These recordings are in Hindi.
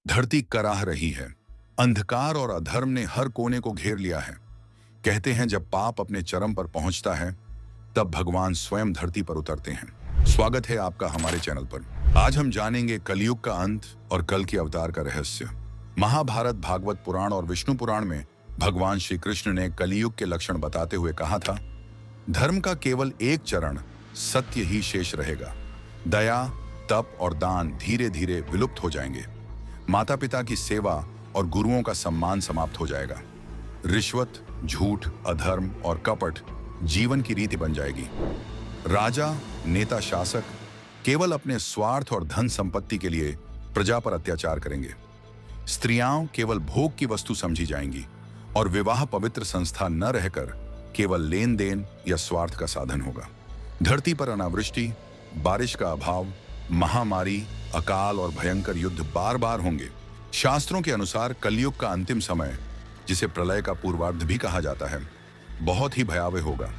धरती कराह रही है। अंधकार और अधर्म ने हर कोने को घेर लिया है। कहते हैं जब पाप अपने चरम पर पहुंचता है तब भगवान स्वयं धरती पर उतरते हैं। स्वागत है आपका हमारे चैनल पर। आज हम जानेंगे कलयुग का अंत और कल की अवतार का रहस्य। महाभारत, भागवत पुराण और विष्णु पुराण में भगवान श्री कृष्ण ने कलयुग के लक्षण बताते हुए कहा था, धर्म का केवल एक चरण सत्य ही शेष रहेगा। दया, तप और दान धीरे धीरे विलुप्त हो जाएंगे। माता पिता की सेवा और गुरुओं का सम्मान समाप्त हो जाएगा। रिश्वत, झूठ, अधर्म और कपट जीवन की रीति बन जाएगी। राजा, नेता, शासक केवल अपने स्वार्थ और धन संपत्ति के लिए प्रजा पर अत्याचार करेंगे। स्त्रियां केवल भोग की वस्तु समझी जाएंगी और विवाह पवित्र संस्था न रहकर केवल लेन देन या स्वार्थ का साधन होगा। धरती पर अनावृष्टि, बारिश का अभाव, महामारी, अकाल और भयंकर युद्ध बार बार होंगे। शास्त्रों के अनुसार कलयुग का अंतिम समय, जिसे प्रलय का पूर्वार्ध भी कहा जाता है, बहुत ही भयावह होगा।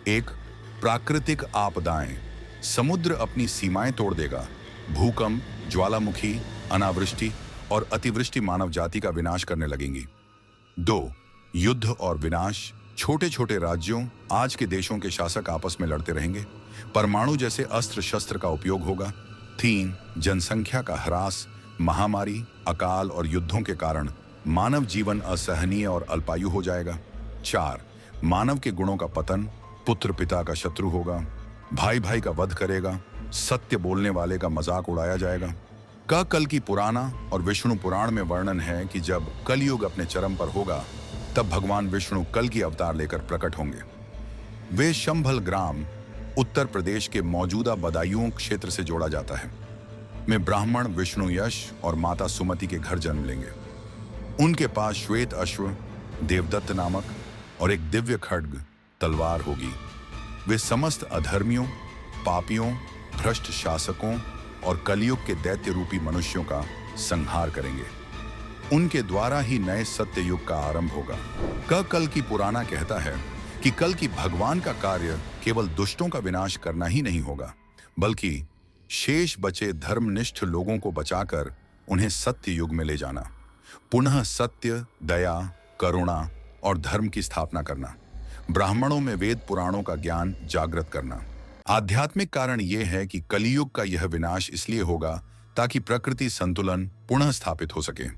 एक, प्राकृतिक आपदाएं, समुद्र अपनी सीमाएं तोड़ देगा। भूकंप, ज्वालामुखी, अनावृष्टि और अतिवृष्टि मानव जाति का विनाश करने लगेंगी। दो, युद्ध और विनाश, छोटे छोटे राज्यों, आज के देशों के शासक आपस में लड़ते रहेंगे। परमाणु जैसे अस्त्र शस्त्र का उपयोग होगा। तीन, जनसंख्या का ह्रास, महामारी, अकाल और युद्धों के कारण मानव जीवन असहनीय और अल्पायु हो जाएगा। चार, मानव के गुणों का पतन, पुत्र पिता का शत्रु होगा, भाई भाई का वध करेगा, सत्य बोलने वाले का मजाक उड़ाया जाएगा। कल की पुराना और विष्णु पुराण में वर्णन है कि जब कलयुग अपने चरम पर होगा तब भगवान विष्णु कल की अवतार लेकर प्रकट होंगे। वे शंभल ग्राम, उत्तर प्रदेश के मौजूदा बदायूं क्षेत्र से जोड़ा जाता है, में ब्राह्मण विष्णु यश और माता सुमति के घर जन्म लेंगे। उनके पास श्वेत अश्व, देवदत्त नामक और एक दिव्य खड्ग तलवार होगी। वे समस्त अधर्मियों, पापियों, भ्रष्ट शासकों और कलयुग के दैत्य रूपी मनुष्यों का संहार करेंगे। उनके द्वारा ही नए सत्य युग का आरंभ होगा। कल की पुराना कहता है कि कल की भगवान का कार्य केवल दुष्टों का विनाश करना ही नहीं होगा, बल्कि शेष बचे धर्मनिष्ठ लोगों को बचाकर उन्हें सत्य युग में ले जाना। पुनः सत्य, दया, करुणा और धर्म की स्थापना करना। ब्राह्मणों में वेद पुराणों का ज्ञान जागृत करना। आध्यात्मिक कारण यह है कि कलियुग का यह विनाश इसलिए होगा ताकि प्रकृति संतुलन पुनः स्थापित हो सके।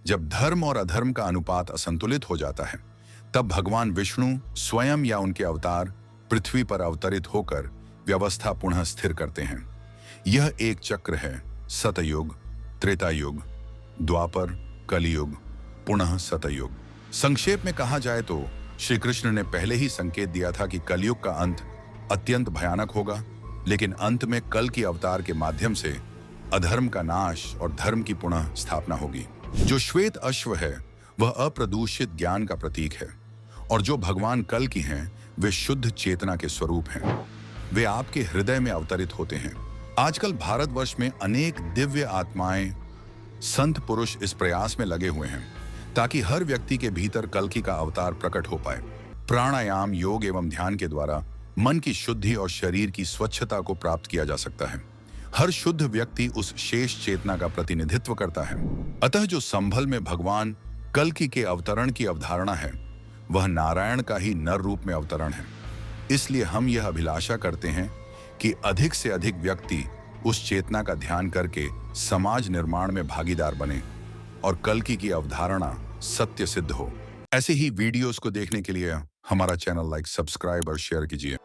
जब धर्म और अधर्म का अनुपात असंतुलित हो जाता है तब भगवान विष्णु स्वयं या उनके अवतार पृथ्वी पर अवतरित होकर व्यवस्था पुनः स्थिर करते हैं। यह एक चक्र है, सतयुग, त्रेतायुग, द्वापर, कलियुग, पुनः सतयुग। संक्षेप में कहा जाए तो श्री कृष्ण ने पहले ही संकेत दिया था कि कलयुग का अंत अत्यंत भयानक होगा, लेकिन अंत में कल की अवतार के माध्यम से अधर्म का नाश और धर्म की पुनः स्थापना होगी। जो श्वेत अश्व है वह अप्रदूषित ज्ञान का प्रतीक है और जो भगवान कल की हैं वे शुद्ध चेतना के स्वरूप हैं। वे आपके हृदय में अवतरित होते हैं। आजकल भारतवर्ष में अनेक दिव्य आत्माएं, संत पुरुष इस प्रयास में लगे हुए हैं ताकि हर व्यक्ति के भीतर कल्कि का अवतार प्रकट हो पाए। प्राणायाम, योग एवं ध्यान के द्वारा मन की शुद्धि और शरीर की स्वच्छता को प्राप्त किया जा सकता है। हर शुद्ध व्यक्ति उस शेष चेतना का प्रतिनिधित्व करता है। अतः जो संभल में भगवान कल्कि के अवतरण की अवधारणा है वह नारायण का ही नर रूप में अवतरण है। इसलिए हम यह अभिलाषा करते हैं कि अधिक से अधिक व्यक्ति उस चेतना का ध्यान करके समाज निर्माण में भागीदार बने और कल्कि की अवधारणा सत्य सिद्ध हो। ऐसे ही वीडियोस को देखने के लिए हमारा चैनल लाइक, सब्सक्राइब और शेयर कीजिए।